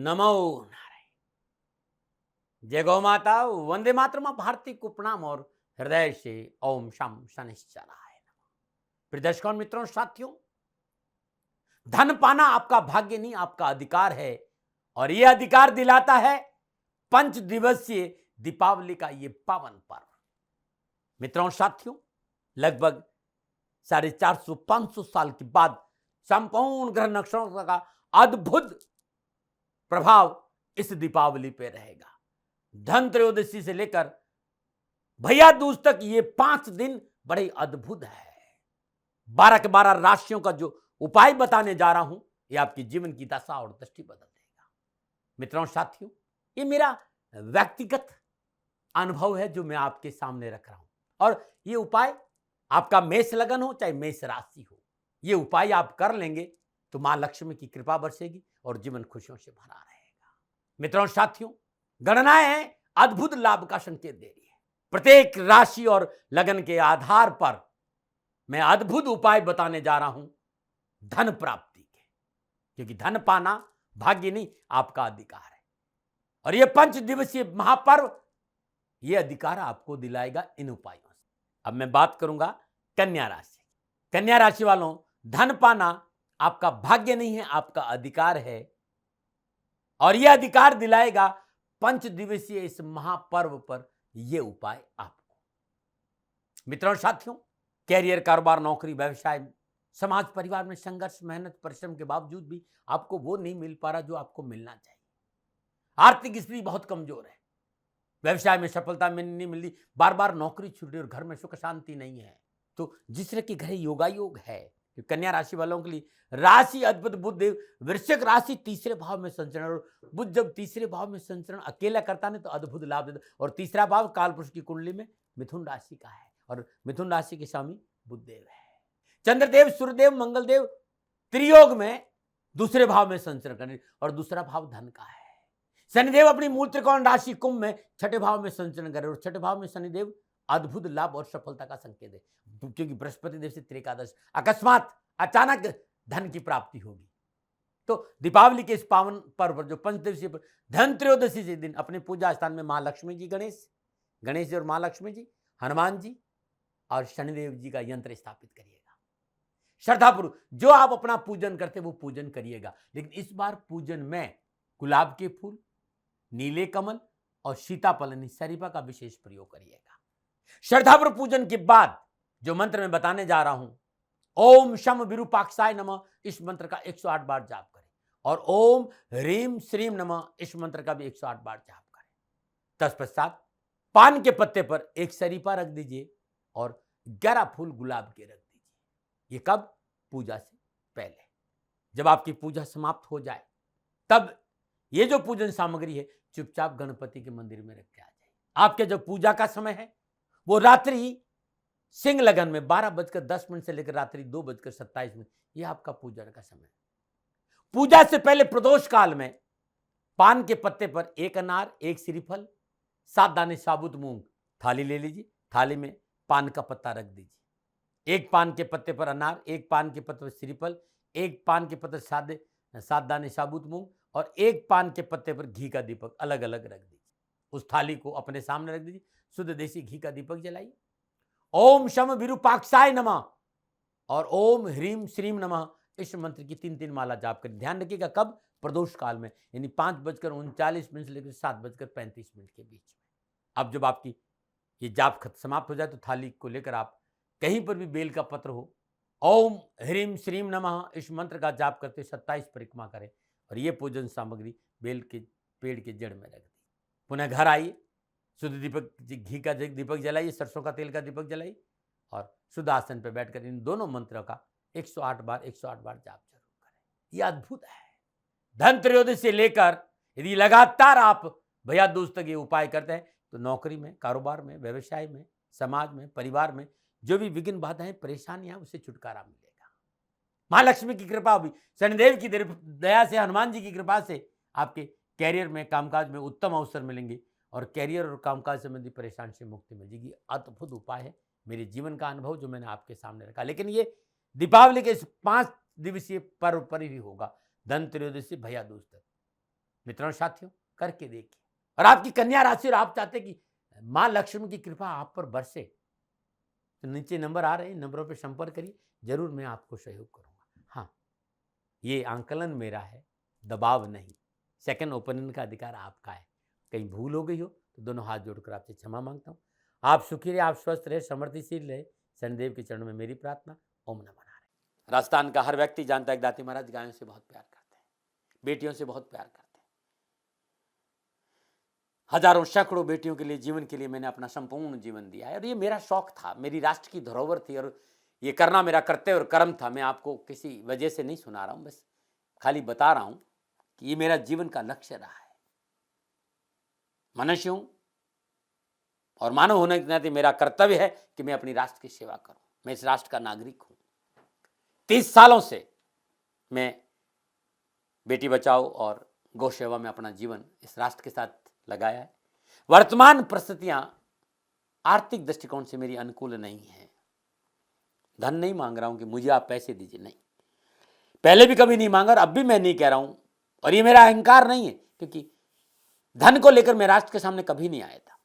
नमो नारायण। जय गौ माता, वंदे मातरम, भारती को प्रणाम और हृदय से ओम शम शनिश्चराय नमः। प्रिय दर्शकों, मित्रों, साथियों, धन पाना आपका भाग्य नहीं, आपका अधिकार है। और यह अधिकार दिलाता है 5 दिवसीय दीपावली का ये पावन पर्व। मित्रों, साथियों, लगभग 450-500 साल के बाद संपूर्ण ग्रह नक्षत्रों का अद्भुत प्रभाव इस दीपावली पे रहेगा। धनत्रयोदशी से लेकर भैया दूज तक ये 5 दिन बड़े अद्भुत है। 12 के 12 राशियों का जो उपाय बताने जा रहा हूं, ये आपकी जीवन की दशा और दृष्टि बदल देगा। मित्रों, साथियों, ये मेरा व्यक्तिगत अनुभव है जो मैं आपके सामने रख रहा हूं। और ये उपाय आपका मेष लगन हो चाहे मेष राशि हो, ये उपाय आप कर लेंगे तो मां लक्ष्मी की कृपा बरसेगी और जीवन खुशियों से भरा रहेगा। मित्रों, साथियों, गणनाएं हैं अद्भुत लाभ का संकेत दे रही है। प्रत्येक राशि और लगन के आधार पर मैं अद्भुत उपाय बताने जा रहा हूं धन प्राप्ति के, क्योंकि धन पाना भाग्य नहीं, आपका अधिकार है। और यह 5 दिवसीय महापर्व यह अधिकार आपको दिलाएगा इन उपायों से। अब मैं बात करूंगा कन्या राशि। कन्या राशि वालों, धन पाना आपका भाग्य नहीं है, आपका अधिकार है। और यह अधिकार दिलाएगा 5 दिवसीय इस महापर्व पर यह उपाय आपको। मित्रों, साथियों, कैरियर, कारोबार, नौकरी, व्यवसाय, समाज, परिवार में संघर्ष, मेहनत, परिश्रम के बावजूद भी आपको वो नहीं मिल पा रहा जो आपको मिलना चाहिए। आर्थिक स्थिति बहुत कमजोर है, व्यवसाय में सफलता में नहीं मिल रही, बार बार नौकरी छूट रही और घर में सुख शांति नहीं है। तो जिस तरह के घर योगायोग है, तो कन्या राशि वालों के लिए राशि अद्भुत बुध वृश्चिक राशि तीसरे भाव में संचरण, और बुध जब तीसरे भाव में संचरण अकेला करता नहीं तो अद्भुत लाभ देता। और तीसरा भाव कालपुरुष की कुंडली में मिथुन राशि का है और मिथुन राशि के स्वामी बुधदेव है। चंद्रदेव, सूर्यदेव, मंगलदेव त्रियोग में दूसरे भाव में संचरण करने, और दूसरा भाव धन का है। शनिदेव अपनी मूल त्रिकोण राशि कुंभ में छठे भाव में संचरण करे, और छठे भाव में शनिदेव अद्भुत लाभ और सफलता का संकेत है, क्योंकि बृहस्पति देव से त्रिकादश अकस्मात अचानक धन की प्राप्ति होगी। तो दीपावली के इस पावन पर्व जो 5 दिवसीय धन त्रयोदशी के दिन अपने पूजा स्थान में मां लक्ष्मी जी, गणेश जी और मां लक्ष्मी जी, हनुमान जी और शनिदेव जी का यंत्र स्थापित करिएगा। श्रद्धापूर्वक जो आप अपना पूजन करते वो पूजन करिएगा, लेकिन इस बार पूजन में गुलाब के फूल, नीले कमल और सीताफल यानी शरीफा का विशेष प्रयोग करिएगा। श्रद्धापूर्वक पूजन के बाद जो मंत्र मैं बताने जा रहा हूं, ओम शम विरूपाक्षाय नमः, इस मंत्र का 108 बार जाप करें। और ओम ह्रीम श्रीम नमः, इस मंत्र का भी 108 बार जाप करें। तत्पश्चात पान के पत्ते पर एक शरीफा रख दीजिए और 11 फूल गुलाब के रख दीजिए। ये कब? पूजा से पहले। जब आपकी पूजा समाप्त हो जाए तब ये जो पूजन सामग्री है चुपचाप गणपति के मंदिर में रख के आ जाए। आपके जो पूजा का समय है वो रात्रि सिंह लगन में 12:10 से लेकर रात्रि 2:27, यह आपका पूजन का समय है। पूजा से पहले प्रदोष काल में पान के पत्ते पर एक अनार, एक श्रीफल, 7 दाने साबुत मूंग, थाली ले लीजिए, थाली में पान का पत्ता रख दीजिए। एक पान के पत्ते पर अनार, एक पान के पत्ते पर श्रीफल, एक पान के पत्ते 7 दाने साबुत मूंग और एक पान के पत्ते पर घी का दीपक अलग अलग रख दीजिए। उस थाली को अपने सामने रख दीजिए, शुद्ध देसी घी का दीपक जलाइए। ओम शम विरूपाक्षाय नमः और ओम ह्रीम श्रीम नमः, इस मंत्र की 3 माला जाप करें। ध्यान रखिएगा कब? प्रदोष काल में, यानी 5:39 से लेकर 7:35 के बीच में। अब जब आपकी ये जाप समाप्त हो जाए तो थाली को लेकर आप कहीं पर भी बेल का पत्र हो, ओम ह्रीम श्रीम नमः, इस मंत्र का जाप करते 27 परिक्रमा करें और ये पूजन सामग्री बेल के पेड़ के जड़ में रख दी। पुनः घर आइए, शुद्ध दीपक घी का दीपक जलाइए, सरसों का तेल का दीपक जलाइए और शुद्ध आसन पर बैठकर इन दोनों मंत्रों का 108 बार जाप जरूर करें। यह अद्भुत है। धन त्रयोदशी से लेकर यदि लगातार आप भैया दूज तक ये उपाय करते हैं तो नौकरी में, कारोबार में, व्यवसाय में, समाज में, परिवार में जो भी विघ्न बाधाएं, परेशानियां, उससे छुटकारा मिलेगा। महालक्ष्मी की कृपा होगी, शनिदेव की दया से, हनुमान जी की कृपा से आपके कैरियर में, कामकाज में उत्तम अवसर मिलेंगे और कैरियर और कामकाज संबंधी परेशानी से मुक्ति मिलेगी। अद्भुत उपाय है, मेरे जीवन का अनुभव जो मैंने आपके सामने रखा। लेकिन ये दीपावली के इस 5 दिवसीय पर्व पर ही होगा, धन त्रयोदशी भैया दूज तक। मित्रों साथियों, करके देखिए। और आपकी कन्या राशि और आप चाहते कि माँ लक्ष्मी की कृपा आप पर बरसे, तो नीचे नंबर आ रहे हैं, नंबरों पर संपर्क करिए, जरूर मैं आपको सहयोग करूंगा। हाँ, ये आंकलन मेरा है, दबाव नहीं। सेकंड ओपिनियन का अधिकार आपका है। कहीं भूल हो गई हो तो दोनों हाथ जोड़कर आपसे क्षमा मांगता हूँ। आप सुखी रहे, आप स्वस्थ रहे, समृद्धिशील रहे, शनिदेव के चरणों में मेरी प्रार्थना। ओम नमः नारायण। राजस्थान का हर व्यक्ति जानता है कि दाती महाराज गायों से बहुत प्यार करते हैं, बेटियों से बहुत प्यार करते हैं। हजारों सैकड़ों बेटियों के लिए, जीवन के लिए मैंने अपना संपूर्ण जीवन दिया है, और ये मेरा शौक था, मेरी राष्ट्र की धरोहर थी, और ये करना मेरा कर्तव्य और कर्म था। मैं आपको किसी वजह से नहीं सुना रहा हूं, बस खाली बता रहा हूं कि ये मेरा जीवन का लक्ष्य रहा है। मनुष्य हूं और मानव होने के नाते मेरा कर्तव्य है कि मैं अपनी राष्ट्र की सेवा करूं। मैं इस राष्ट्र का नागरिक हूं। 30 सालों से मैं बेटी बचाओ और गौ सेवा में अपना जीवन इस राष्ट्र के साथ लगाया है। वर्तमान परिस्थितियां आर्थिक दृष्टिकोण से मेरी अनुकूल नहीं है। धन नहीं मांग रहा हूं कि मुझे आप पैसे दीजिए, नहीं, पहले भी कभी नहीं मांगा और अब भी मैं नहीं कह रहा हूं, और ये मेरा अहंकार नहीं है, क्योंकि धन को लेकर मैं राष्ट्र के सामने कभी नहीं आया था।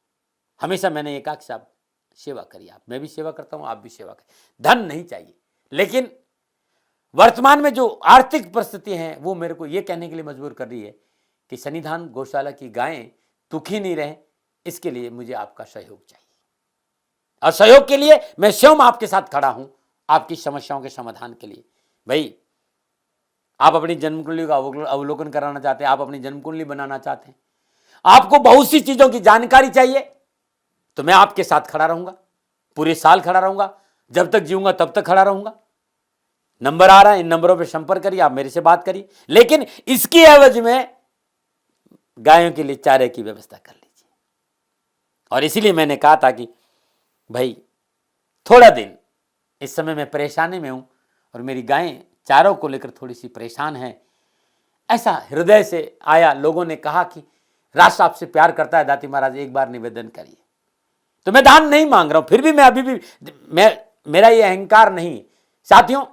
हमेशा मैंने एक आख साहब सेवा करी, आप, मैं भी सेवा करता हूं, आप भी सेवा करें। धन नहीं चाहिए, लेकिन वर्तमान में जो आर्थिक परिस्थिति हैं वो मेरे को ये कहने के लिए मजबूर कर रही है कि सन्निधान गौशाला की गायें दुखी नहीं रहे, इसके लिए मुझे आपका सहयोग चाहिए। और सहयोग के लिए मैं स्वयं आपके साथ खड़ा हूं, आपकी समस्याओं के समाधान के लिए। भाई, आप अपनी जन्म कुंडली का अवलोकन कराना चाहते हैं, आप अपनी जन्म कुंडली बनाना चाहते हैं, आपको बहुत सी चीजों की जानकारी चाहिए, तो मैं आपके साथ खड़ा रहूंगा, पूरे साल खड़ा रहूंगा, जब तक जीऊंगा तब तक खड़ा रहूंगा। नंबर आ रहा है, इन नंबरों पर संपर्क करिए, आप मेरे से बात करिए, लेकिन इसकी एवज में गायों के लिए चारे की व्यवस्था कर लीजिए। और इसीलिए मैंने कहा था कि भाई थोड़ा दिन, इस समय मैं परेशानी में हूं और मेरी गायें चारों को लेकर थोड़ी सी परेशान हैं। ऐसा हृदय से आया, लोगों ने कहा कि राष्ट्र आपसे प्यार करता है दाती महाराज, एक बार निवेदन करिए। तो मैं दान नहीं मांग रहा हूं, फिर भी मैं अभी भी, मेरा ये अहंकार नहीं साथियों,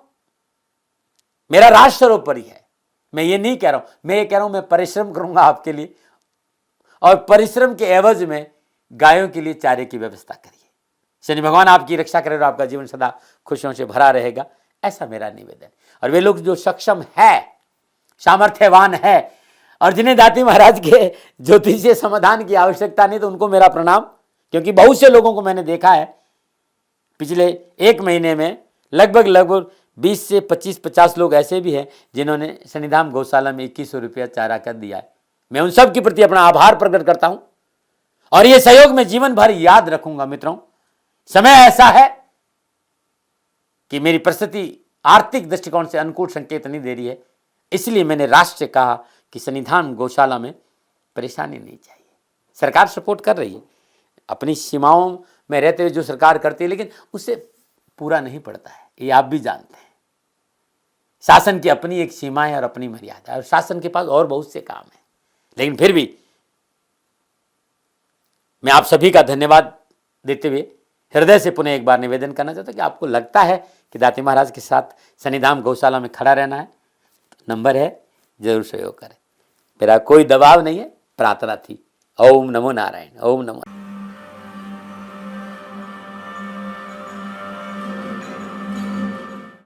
मेरा राष्ट्र सर्वोपरि है। मैं ये नहीं कह रहा हूं, मैं ये कह रहा हूं मैं परिश्रम करूंगा आपके लिए, और परिश्रम के एवज में गायों के लिए चारे की व्यवस्था करिए। शनि भगवान आपकी रक्षा करे और आपका जीवन सदा खुशियों से भरा रहेगा, ऐसा मेरा निवेदन। और वे लोग जो सक्षम है, सामर्थ्यवान है, और जिन्हें दाती महाराज के ज्योतिषीय समाधान की आवश्यकता नहीं, तो उनको मेरा प्रणाम, क्योंकि बहुत से लोगों को मैंने देखा है पिछले एक महीने में, लगभग 20 से 25-50 लोग ऐसे भी हैं जिन्होंने सन्निधान गौशाला में 2100 रुपया चारा कर दिया है। मैं उन सब के प्रति अपना आभार प्रकट करता हूं, और यह सहयोग मैं जीवन भर याद रखूंगा। मित्रों, समय ऐसा है कि मेरी परिस्थिति आर्थिक दृष्टिकोण से अनुकूल संकेत नहीं दे रही है, इसलिए मैंने राष्ट्र से कहा कि सन्निधान गौशाला में परेशानी नहीं चाहिए। सरकार सपोर्ट कर रही है, अपनी सीमाओं में रहते हुए जो सरकार करती है, लेकिन उससे पूरा नहीं पड़ता है, ये आप भी जानते हैं। शासन की अपनी एक सीमा है और अपनी मर्यादा है, और शासन के पास और बहुत से काम है, लेकिन फिर भी मैं आप सभी का धन्यवाद देते हुए हृदय से पुनः एक बार निवेदन करना चाहता हूं कि आपको लगता है कि दाती महाराज के साथ सन्निधान गौशाला में खड़ा रहना है, तो नंबर है, जरूर सहयोग करें। मेरा कोई दबाव नहीं है, प्रार्थना थी। ओम नमो नारायण। ओम नमो।